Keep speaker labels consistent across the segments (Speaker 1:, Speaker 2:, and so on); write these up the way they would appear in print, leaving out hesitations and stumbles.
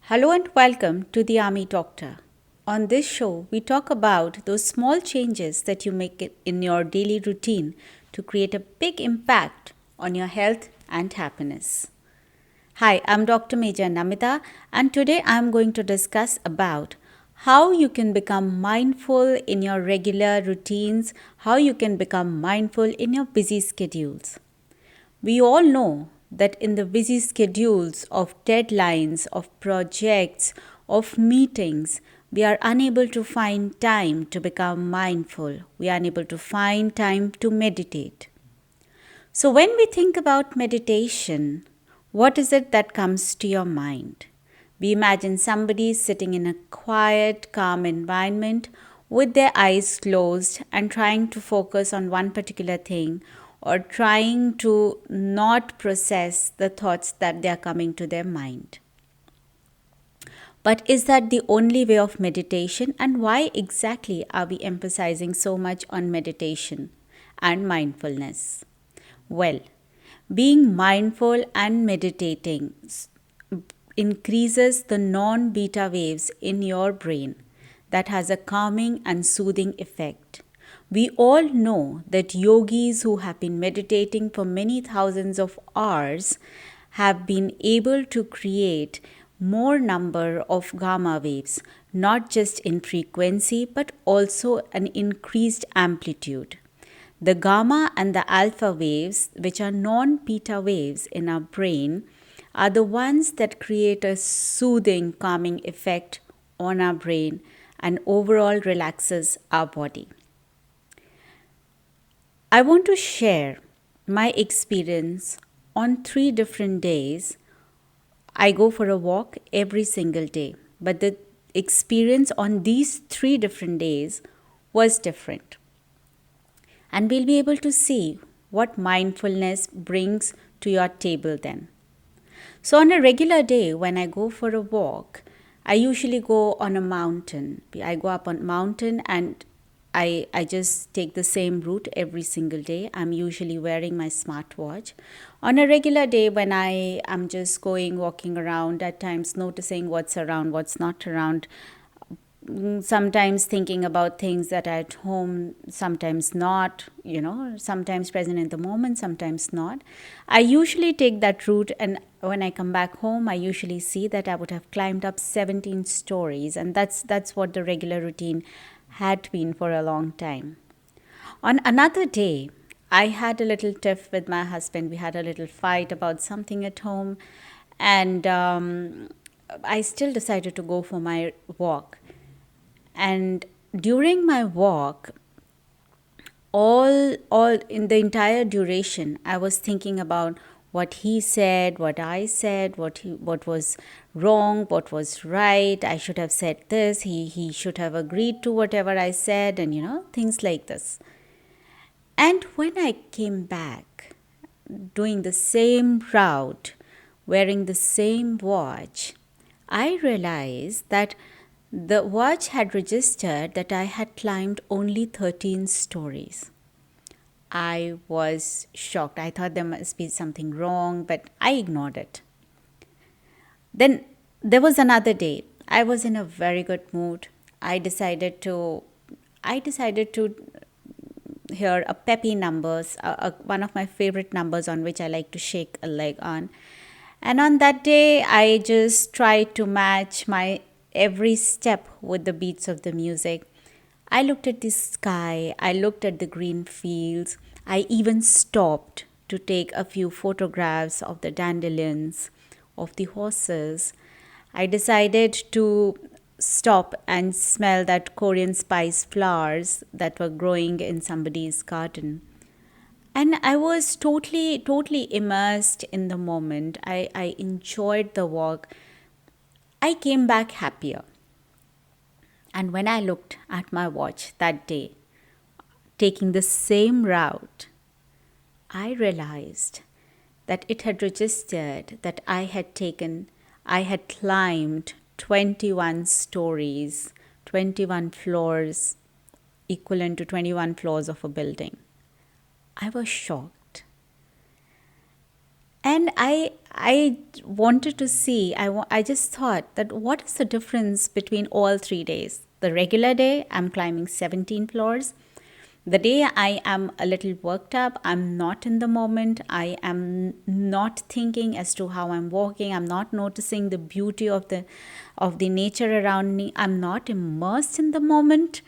Speaker 1: Hello and welcome to the Army Doctor. On this show, we talk about those small changes that you make in your daily routine to create a big impact on your health and happiness. Hi, I'm Dr. Major Namita, and today I'm going to discuss about how you can become mindful in your regular routines, how you can become mindful in your busy schedules. We all know that in the busy schedules of deadlines, of projects, of meetings, we are unable to find time to become mindful. We are unable to find time to meditate. So, when we think about meditation, what is it that comes to your mind? We imagine somebody sitting in a quiet, calm environment with their eyes closed and trying to focus on one particular thing or trying to not process the thoughts that they are coming to their mind. But is that the only way of meditation, and why exactly are we emphasizing so much on meditation and mindfulness? Well, being mindful and meditating increases the non beta waves in your brain that has a calming and soothing effect. We all know that yogis who have been meditating for many thousands of hours have been able to create more number of gamma waves, not just in frequency but also an increased amplitude. The gamma and the alpha waves, which are non beta waves in our brain, are the ones that create a soothing, calming effect on our brain and overall relaxes our body. I want to share my experience on 3 different days. I go for a walk every single day, but the experience on these 3 different days was different. And we'll be able to see what mindfulness brings to your table then. So, on a regular day, when I go for a walk, I usually go on a mountain. I go up on a mountain and I just take the same route every single day. I'm usually wearing my smartwatch. On a regular day, when I am just going, walking around, at times noticing what's around, what's not around, sometimes thinking about things that are at home, sometimes not, sometimes present in the moment, sometimes not. I usually take that route, and when I come back home, I usually see that I would have climbed up 17 stories, and that's what the regular routine had been for a long time. On another day, I had a little tiff with my husband. We had a little fight about something at home, and I still decided to go for my walk. And during my walk, all in the entire duration, I was thinking about what he said, what I said, what was wrong, what was right. I should have said this. He should have agreed to whatever I said, and things like this. And when I came back, doing the same route, wearing the same watch, I realized that the watch had registered that I had climbed only 13 stories. I was shocked. I thought there must be something wrong, but I ignored it. Then there was another day. I was in a very good mood. I decided to hear a peppy numbers, one of my favorite numbers on which I like to shake a leg on. And on that day, I just tried to match my every step with the beats of the music. I looked at the sky, I looked at the green fields, I even stopped to take a few photographs of the dandelions, of the horses. I decided to stop and smell that Korean spice flowers that were growing in somebody's garden. And I was totally immersed in the moment. I enjoyed the walk. I came back happier. And when I looked at my watch that day, taking the same route, I realized that it had registered that I had climbed 21 stories, 21 floors, equivalent to 21 floors of a building. I was shocked. And I wanted to see, I just thought that what is the difference between all 3 days? The regular day, I'm climbing 17 floors. The day I am a little worked up, I'm not in the moment, I am not thinking as to how I'm walking, I'm not noticing the beauty of the nature around me, I'm not immersed in the moment.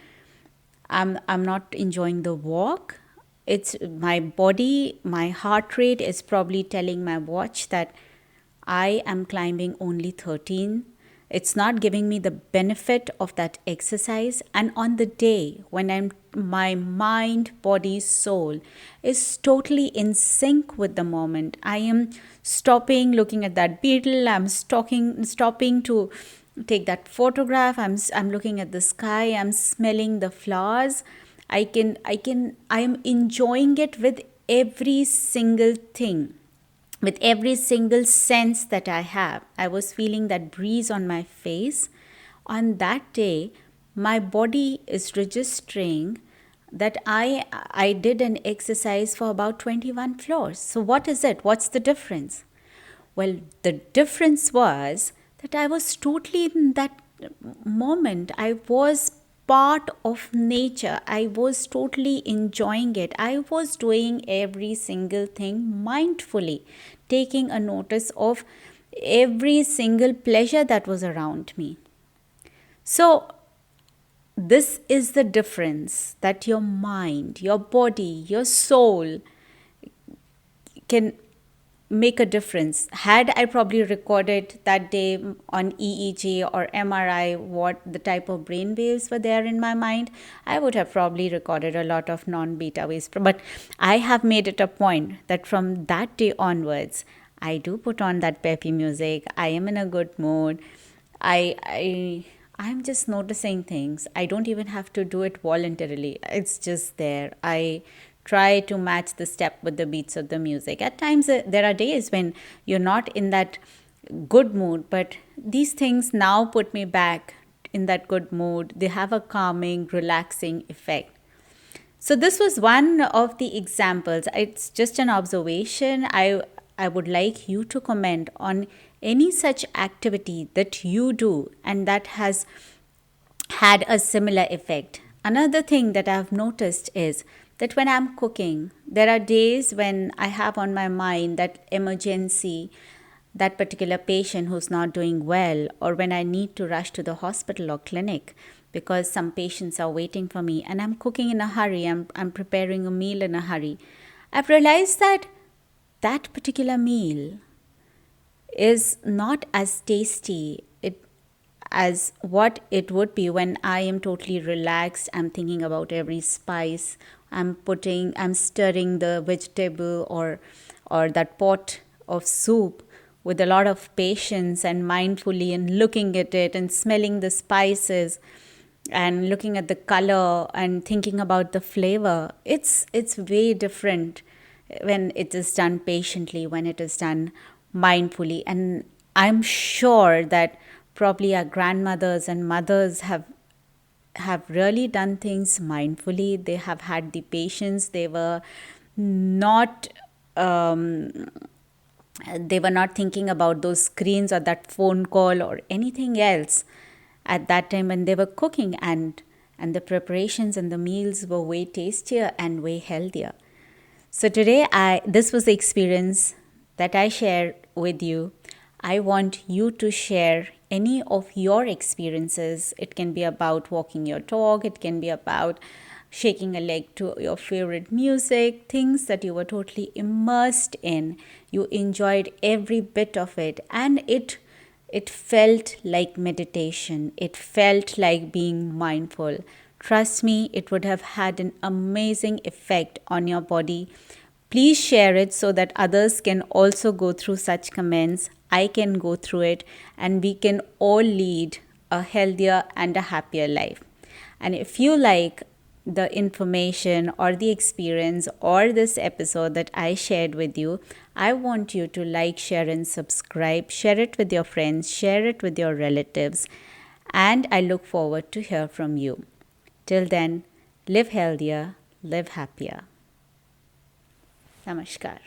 Speaker 1: I'm not enjoying the walk. It's my body, my heart rate is probably telling my watch that I am climbing only 13. It's not giving me the benefit of that exercise. And on the day when my mind, body, soul is totally in sync with the moment, I am stopping, looking at that beetle, I'm stopping to take that photograph, I'm looking at the sky, I'm smelling the flowers. I am enjoying it with every single thing, with every single sense that I have. I was feeling that breeze on my face. On that day, my body is registering that I did an exercise for about 21 floors. So what is it? What's the difference? Well, the difference was that I was totally in that moment. I was part of nature. I was totally enjoying it. I was doing every single thing mindfully, taking a notice of every single pleasure that was around me. So, this is the difference, that your mind, your body, your soul can make a difference. Had I probably recorded that day on EEG or MRI what the type of brain waves were there in my mind, I would have probably recorded a lot of non-beta waves. But I have made it a point that from that day onwards, I do put on that peppy music. I am in a good mood. I'm just noticing things. I don't even have to do it voluntarily. It's just there. I try to match the step with the beats of the music. At times, there are days when you're not in that good mood, but these things now put me back in that good mood. They have a calming, relaxing effect. So this was one of the examples. It's just an observation. I would like you to comment on any such activity that you do and that has had a similar effect. Another thing that I've noticed is that when I'm cooking, there are days when I have on my mind that emergency, that particular patient who's not doing well, or when I need to rush to the hospital or clinic because some patients are waiting for me and I'm cooking in a hurry, I'm preparing a meal in a hurry. I've realized that that particular meal is not as tasty as what it would be when I am totally relaxed. I'm thinking about every spice. I'm stirring the vegetable or that pot of soup with a lot of patience and mindfully and looking at it and smelling the spices and looking at the color and thinking about the flavor. It's way different when it is done patiently, when it is done mindfully. And I'm sure that probably our grandmothers and mothers have really done things mindfully. They have had the patience. Not um, they were not thinking about those screens or that phone call or anything else at that time when they were cooking, and the preparations and the meals were way tastier and way healthier. So today this was the experience that I shared with you. I want you to share any of your experiences. It can be about walking your dog, it can be about shaking a leg to your favorite music, things that you were totally immersed in. You enjoyed every bit of it, and it felt like meditation. It felt like being mindful. Trust me, it would have had an amazing effect on your body. Please share it so that others can also go through such comments. I can go through it, and we can all lead a healthier and a happier life. And if you like the information or the experience or this episode that I shared with you, I want you to like, share, and subscribe. Share it with your friends, share it with your relatives, and I look forward to hear from you. Till then, live healthier, live happier. Namaskar.